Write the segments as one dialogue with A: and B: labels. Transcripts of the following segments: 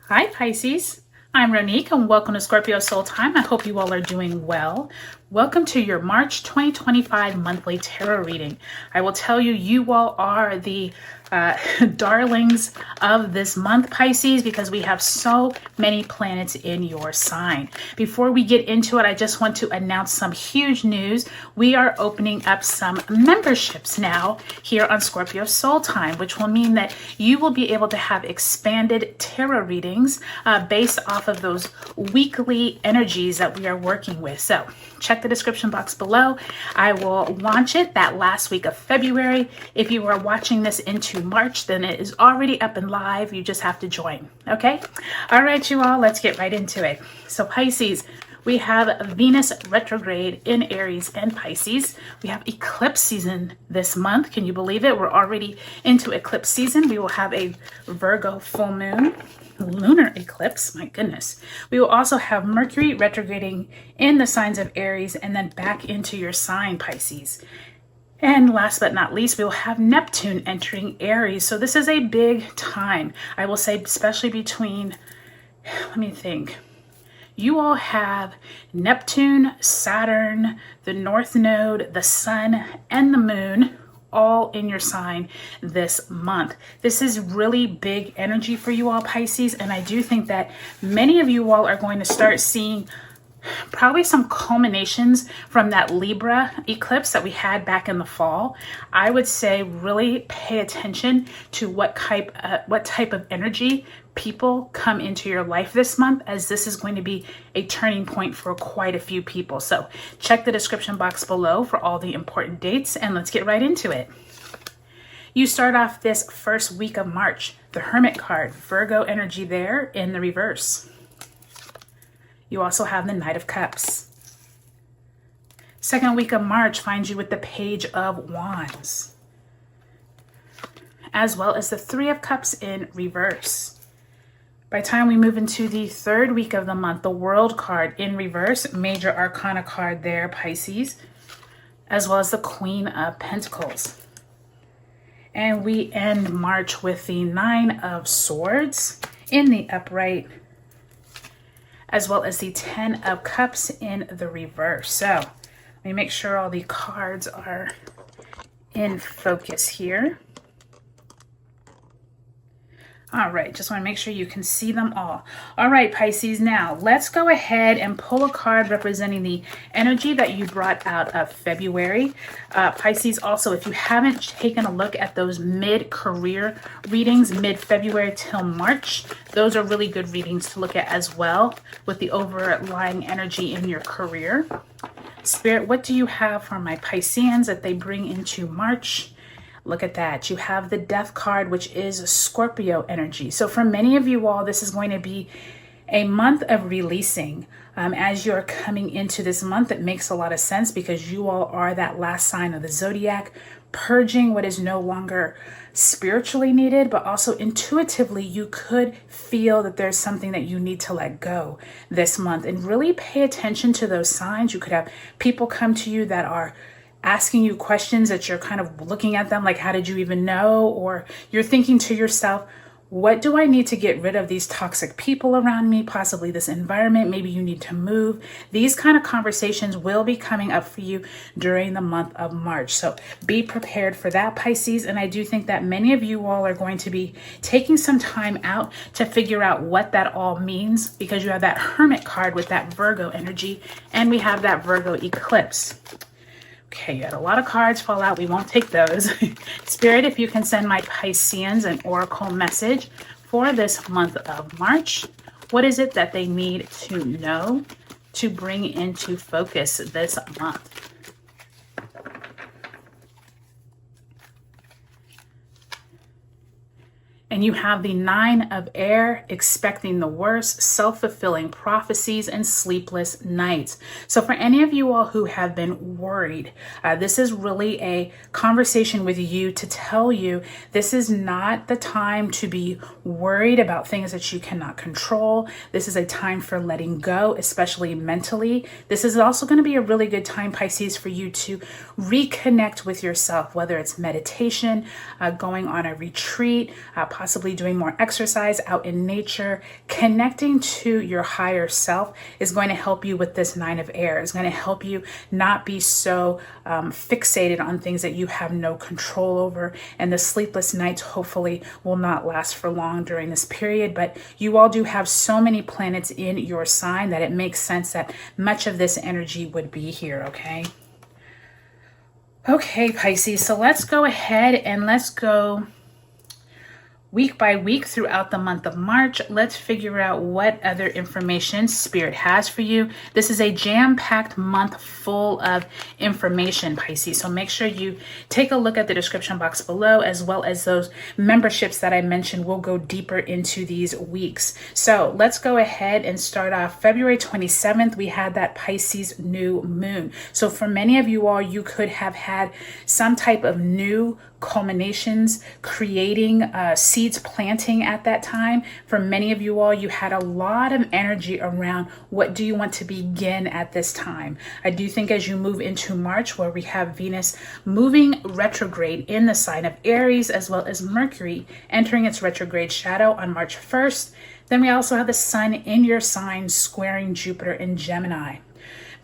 A: Hi Pisces, I'm Ronique and welcome to Scorpio Soul Time. I hope you all are doing well. Welcome to your March 2025 monthly tarot reading. I will tell you, you all are the darlings of this month, Pisces, because we have so many planets in your sign. Before we get into it, I just want to announce some huge news. We are opening up some memberships now here on Scorpio Soul Time, which will mean that you will be able to have expanded tarot readings based off of those weekly energies that we are working with. So check the description box below. I will launch it that last week of February. If you are watching this into March, then it is already up and live. You just have to join. Okay. All right, you all, let's get right into it. So Pisces, we have Venus retrograde in Aries and Pisces. We have eclipse season this month. Can you believe it? We're already into eclipse season. We will have a Virgo full moon, lunar eclipse. My goodness. We will also have Mercury retrograding in the signs of Aries and then back into your sign, Pisces. And last but not least, we will have Neptune entering Aries. So this is a big time. I will say, especially between, let me think. You all have Neptune, Saturn, the North Node, the Sun, and the Moon all in your sign this month. This is really big energy for you all, Pisces, and I do think that many of you all are going to start seeing probably some culminations from that Libra eclipse that we had back in the fall. I would say really pay attention to what type of energy people come into your life this month, as this is going to be a turning point for quite a few people. So check the description box below for all the important dates, and let's get right into it. You start off this first week of March, the Hermit card, Virgo energy there in the reverse. You also have the Knight of Cups. Second week of March finds you with the Page of Wands, as well as the Three of Cups in reverse. By the time we move into the third week of the month, the World card in reverse, Major Arcana card there, Pisces, as well as the Queen of Pentacles. And we end March with the Nine of Swords in the upright, as well as the Ten of Cups in the reverse. So let me make sure all the cards are in focus here. All right, just want to make sure you can see them all. All right, Pisces, now let's go ahead and pull a card representing the energy that you brought out of February. Pisces, also, if you haven't taken a look at those mid-career readings, mid-February till March, those are really good readings to look at as well with the overlying energy in your career. Spirit, what do you have for my Pisceans that they bring into March? Look at that. You have the Death card, which is Scorpio energy. So for many of you all, this is going to be a month of releasing. As you're coming into this month, it makes a lot of sense because you all are that last sign of the zodiac, purging what is no longer spiritually needed, but also intuitively you could feel that there's something that you need to let go this month. And really pay attention to those signs. You could have people come to you that are asking you questions that you're kind of looking at them like, how did you even know? Or you're thinking to yourself, what do I need to get rid of these toxic people around me, possibly this environment? Maybe you need to move. These kind of conversations will be coming up for you during the month of March. So be prepared for that, Pisces. And I do think that many of you all are going to be taking some time out to figure out what that all means, because you have that Hermit card with that Virgo energy, and we have that Virgo eclipse. Okay, you had a lot of cards fall out. We won't take those. Spirit, if you can send my Pisceans an oracle message for this month of March. What is it that they need to know to bring into focus this month? And you have the Nine of Air, expecting the worst, self-fulfilling prophecies, and sleepless nights. So for any of you all who have been worried, this is really a conversation with you to tell you this is not the time to be worried about things that you cannot control. This is a time for letting go, especially mentally. This is also going to be a really good time, Pisces, for you to reconnect with yourself, whether it's meditation, going on a retreat, possibly possibly doing more exercise out in nature, connecting to your higher self is going to help you with this Nine of Air. It's going to help you not be so fixated on things that you have no control over. And the sleepless nights hopefully will not last for long during this period. But you all do have so many planets in your sign that it makes sense that much of this energy would be here, okay? Okay, Pisces, so let's go ahead and let's go week by week throughout the month of March. Let's figure out what other information Spirit has for you. This is a jam-packed month full of information, Pisces. So make sure you take a look at the description box below, as well as those memberships that I mentioned. We'll go deeper into these weeks. So let's go ahead and start off. February 27th, we had that Pisces new moon. So for many of you all, you could have had some type of new culminations, creating seeds planting at that time. For many of you all, you had a lot of energy around what do you want to begin at this time. I do think as you move into March, where we have Venus moving retrograde in the sign of Aries, as well as Mercury entering its retrograde shadow on March 1st, then we also have the sun in your sign squaring Jupiter in Gemini.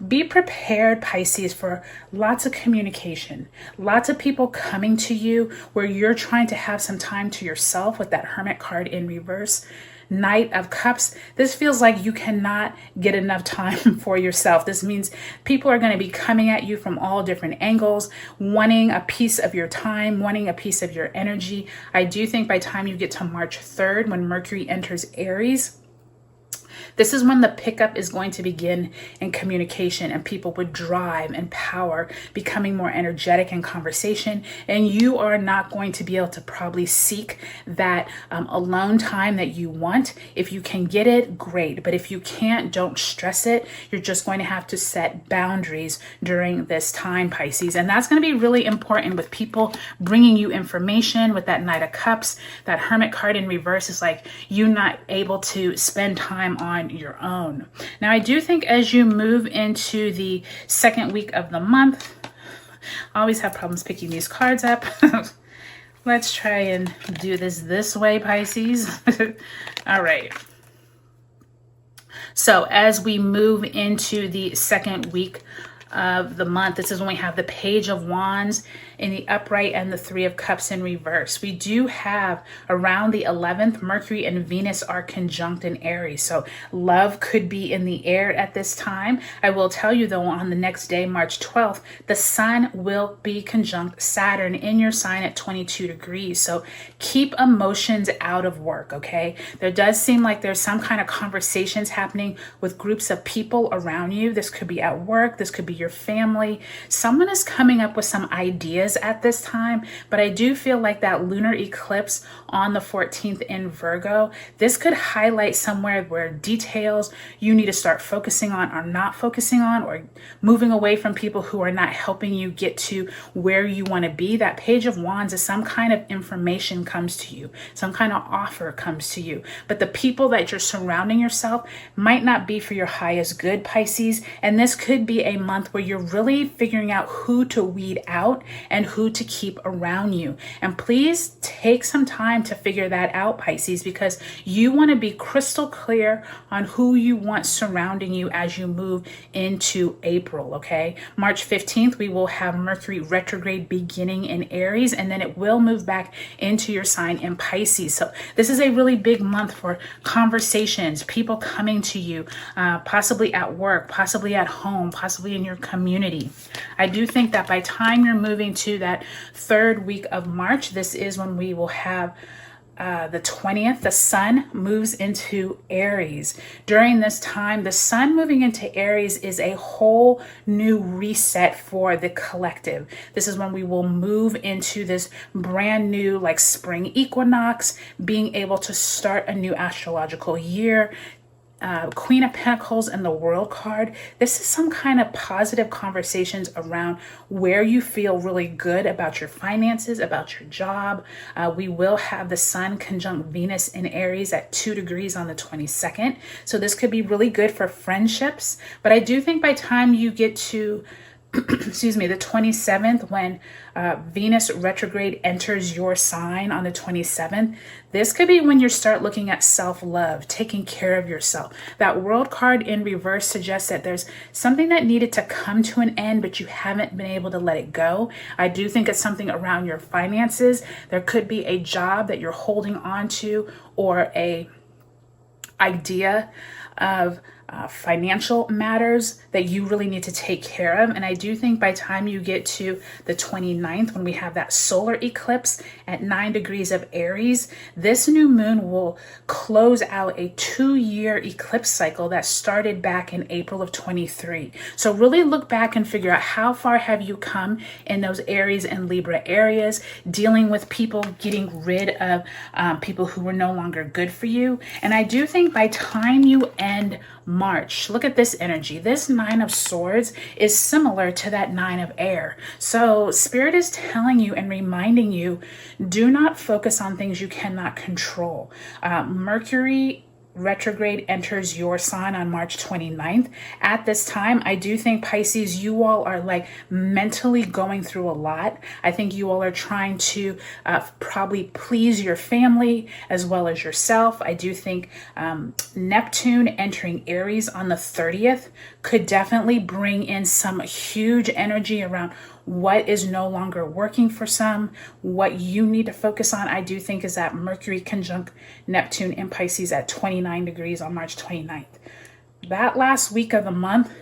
A: Be prepared, Pisces, for lots of communication, lots of people coming to you where you're trying to have some time to yourself with that Hermit card in reverse. Knight of Cups, this feels like you cannot get enough time for yourself. This means people are going to be coming at you from all different angles, wanting a piece of your time, wanting a piece of your energy. I do think by the time you get to March 3rd, when Mercury enters Aries, this is when the pickup is going to begin in communication, and people would drive and power, becoming more energetic in conversation. And you are not going to be able to probably seek that alone time that you want. If you can get it, great. But if you can't, don't stress it. You're just going to have to set boundaries during this time, Pisces. And that's going to be really important with people bringing you information. With that Knight of Cups, that Hermit card in reverse is like you not able to spend time on your own. Now, I do think as you move into the second week of the month, I always have problems picking these cards up. Let's try and do this way, Pisces. All right. So as we move into the second week of the month, this is when we have the Page of Wands in the upright and the Three of Cups in reverse. We do have around the 11th, Mercury and Venus are conjunct in Aries. So love could be in the air at this time. I will tell you though, on the next day, March 12th, the sun will be conjunct Saturn in your sign at 22 degrees. So keep emotions out of work, okay? There does seem like there's some kind of conversations happening with groups of people around you. This could be at work. This could be your family. Someone is coming up with some ideas at this time, but I do feel like that lunar eclipse on the 14th in Virgo, this could highlight somewhere where details you need to start focusing on are not focusing on, or moving away from people who are not helping you get to where you want to be. That Page of Wands is some kind of information comes to you, some kind of offer comes to you, but the people that you're surrounding yourself might not be for your highest good, Pisces. And this could be a month where you're really figuring out who to weed out and who to keep around you. And please take some time to figure that out, Pisces, because you want to be crystal clear on who you want surrounding you as you move into April, okay? March 15th, we will have Mercury retrograde beginning in Aries, and then it will move back into your sign in Pisces. So this is a really big month for conversations, people coming to you, possibly at work, possibly at home, possibly in your community. I do think that by time you're moving to that third week of March, this is when we will have the 20th, the sun moves into Aries. During this time, the sun moving into Aries is a whole new reset for the collective. This is when we will move into this brand new, like, spring equinox, being able to start a new astrological year. Queen of Pentacles and the World card. This is some kind of positive conversations around where you feel really good about your finances, about your job. We will have the sun conjunct Venus in Aries at 2 degrees on the 22nd. So this could be really good for friendships. But I do think by the time you get to excuse me, the 27th, when Venus retrograde enters your sign on the 27th, this could be when you start looking at self-love, taking care of yourself. That World card in reverse suggests that there's something that needed to come to an end, but you haven't been able to let it go. I do think it's something around your finances. There could be a job that you're holding on to, or a idea of financial matters that you really need to take care of. And I do think by the time you get to the 29th, when we have that solar eclipse at 9 degrees of Aries, this new moon will close out a 2-year eclipse cycle that started back in April of 23. So really look back and figure out how far have you come in those Aries and Libra areas, dealing with people, getting rid of people who were no longer good for you. And I do think by time you end March, look at this energy. This 9 of Swords is similar to that 9 of Air. So Spirit is telling you and reminding you, do not focus on things you cannot control. Mercury retrograde enters your sign on March 29th. At this time, I do think, Pisces, you all are like mentally going through a lot. I think you all are trying to probably please your family as well as yourself. I do think Neptune entering Aries on the 30th could definitely bring in some huge energy around what is no longer working for some, what you need to focus on. I do think is that Mercury conjunct Neptune in Pisces at 29 degrees on March 29th. That last week of the month,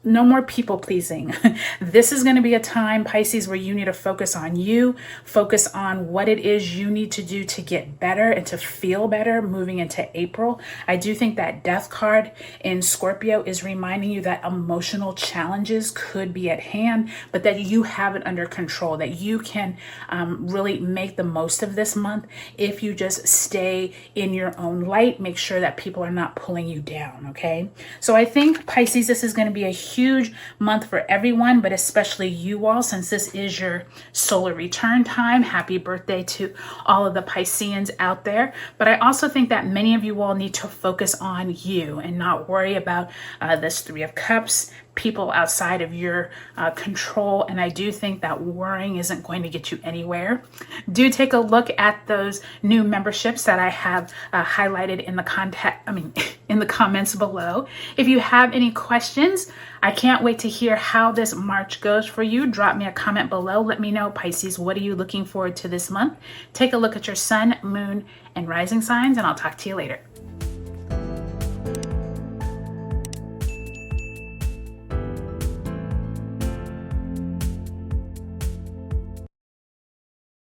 A: no more people pleasing. This is going to be a time, Pisces, where you need to focus on you, focus on what it is you need to do to get better and to feel better moving into April. I do think that Death card in Scorpio is reminding you that emotional challenges could be at hand, but that you have it under control, that you can really make the most of this month if you just stay in your own light. Make sure that people are not pulling you down, okay? So I think, Pisces, this is going to be a huge month for everyone, but especially you all, since this is your solar return time. Happy birthday to all of the Pisceans out there. But I also think that many of you all need to focus on you and not worry about this 3 of Cups, people outside of your control. And I do think that worrying isn't going to get you anywhere. Do take a look at those new memberships that I have highlighted in the in the comments below. If you have any questions, I can't wait to hear how this March goes for you. Drop me a comment below. Let me know, Pisces, what are you looking forward to this month? Take a look at your sun, moon, and rising signs, and I'll talk to you later.